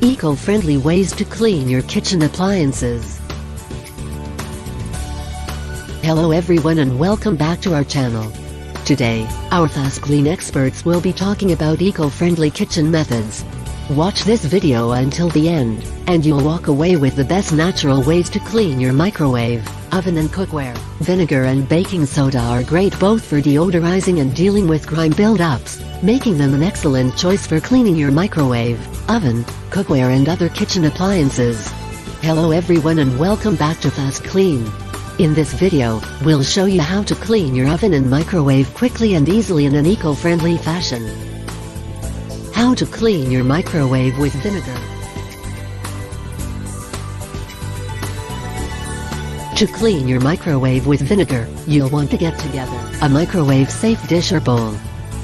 Eco-friendly ways to clean your kitchen appliances. Hello everyone and welcome back to our channel. Today, our FastKlean experts will be talking about eco-friendly kitchen methods. Watch this video until the end, and you'll walk away with the best natural ways to clean your microwave, oven and cookware. Vinegar and baking soda are great both for deodorizing and dealing with grime buildups, making them an excellent choice for cleaning your microwave, oven, cookware and other kitchen appliances. Hello everyone and welcome back to FastKlean. In this video, we'll show you how to clean your oven and microwave quickly and easily in an eco-friendly fashion. How to clean your microwave with vinegar. To clean your microwave with vinegar, you'll want to get together a microwave-safe dish or bowl,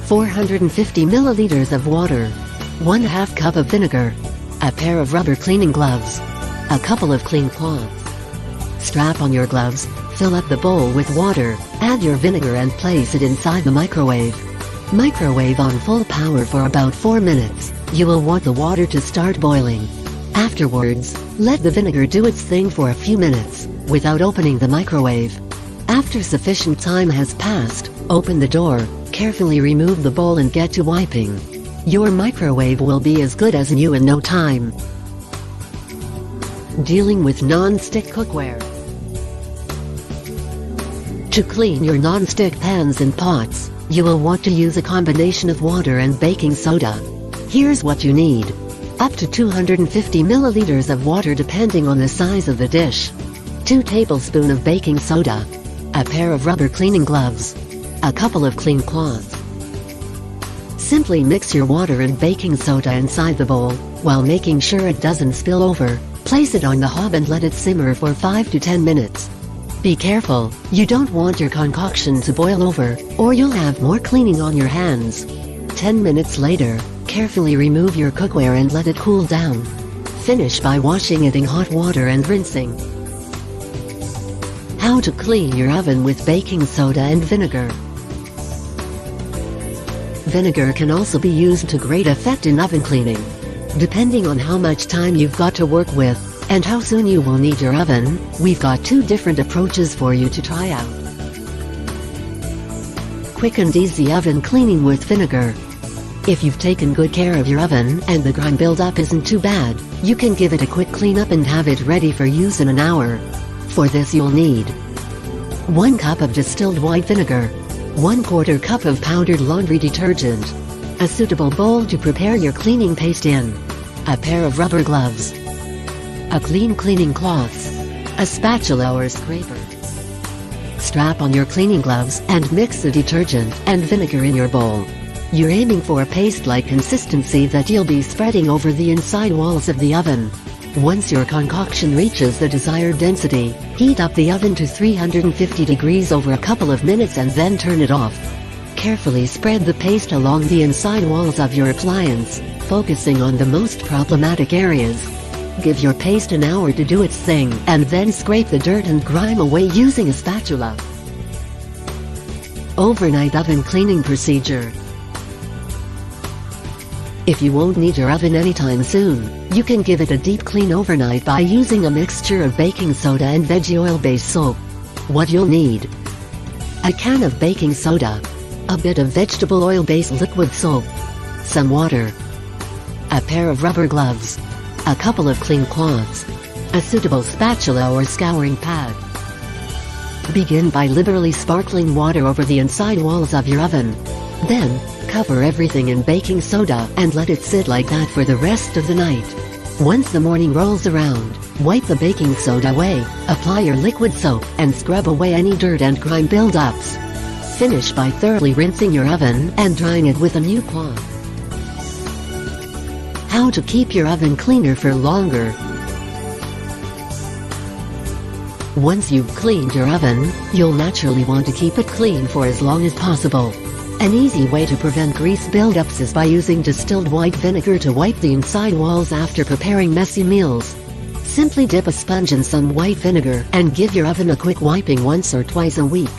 450 milliliters of water, 1/2 cup of vinegar, a pair of rubber cleaning gloves, a couple of clean cloths. Strap on your gloves, fill up the bowl with water, add your vinegar and place it inside the microwave. Microwave on full power for about 4 minutes. You will want the water to start boiling. Afterwards, let the vinegar do its thing for a few minutes, without opening the microwave. After sufficient time has passed, open the door, carefully remove the bowl and get to wiping. Your microwave will be as good as new in no time. Dealing with non-stick cookware. To clean your non-stick pans and pots, you will want to use a combination of water and baking soda. Here's what you need. Up to 250 milliliters of water depending on the size of the dish. 2 tablespoons of baking soda. A pair of rubber cleaning gloves. A couple of clean cloths. Simply mix your water and baking soda inside the bowl, while making sure it doesn't spill over. Place it on the hob and let it simmer for 5 to 10 minutes. Be careful, you don't want your concoction to boil over, or you'll have more cleaning on your hands. 10 minutes later, carefully remove your cookware and let it cool down. Finish by washing it in hot water and rinsing. How to clean your oven with baking soda and vinegar. Vinegar can also be used to great effect in oven cleaning. Depending on how much time you've got to work with, and how soon you will need your oven, we've got 2 different approaches for you to try out. Quick and easy oven cleaning with vinegar. If you've taken good care of your oven and the grime buildup isn't too bad, you can give it a quick cleanup and have it ready for use in an hour. For this you'll need 1 cup of distilled white vinegar, 1/4 cup of powdered laundry detergent, a suitable bowl to prepare your cleaning paste in, a pair of rubber gloves, a clean cleaning cloth, a spatula or scraper. Strap on your cleaning gloves and mix the detergent and vinegar in your bowl. You're aiming for a paste-like consistency that you'll be spreading over the inside walls of the oven. Once your concoction reaches the desired density, heat up the oven to 350 degrees over a couple of minutes and then turn it off. Carefully spread the paste along the inside walls of your appliance, focusing on the most problematic areas. Give your paste an hour to do its thing, and then scrape the dirt and grime away using a spatula. Overnight oven cleaning procedure. If you won't need your oven anytime soon, you can give it a deep clean overnight by using a mixture of baking soda and veggie oil-based soap. What you'll need: a can of baking soda, a bit of vegetable oil-based liquid soap, some water, a pair of rubber gloves, a couple of clean cloths, a suitable spatula or scouring pad. Begin by liberally sparkling water over the inside walls of your oven. Then, cover everything in baking soda and let it sit like that for the rest of the night. Once the morning rolls around, wipe the baking soda away, apply your liquid soap, and scrub away any dirt and grime buildups. Finish by thoroughly rinsing your oven and drying it with a new cloth. How to keep your oven cleaner for longer. Once you've cleaned your oven, you'll naturally want to keep it clean for as long as possible. An easy way to prevent grease buildups is by using distilled white vinegar to wipe the inside walls after preparing messy meals. Simply dip a sponge in some white vinegar and give your oven a quick wiping once or twice a week.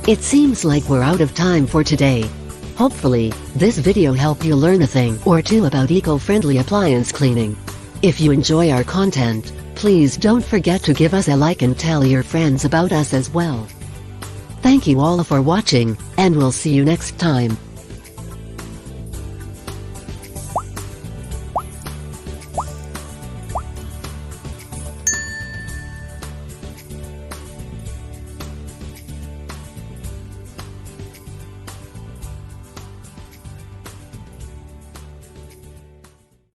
It seems like we're out of time for today. Hopefully, this video helped you learn a thing or two about eco-friendly appliance cleaning. If you enjoy our content, please don't forget to give us a like and tell your friends about us as well. Thank you all for watching, and we'll see you next time.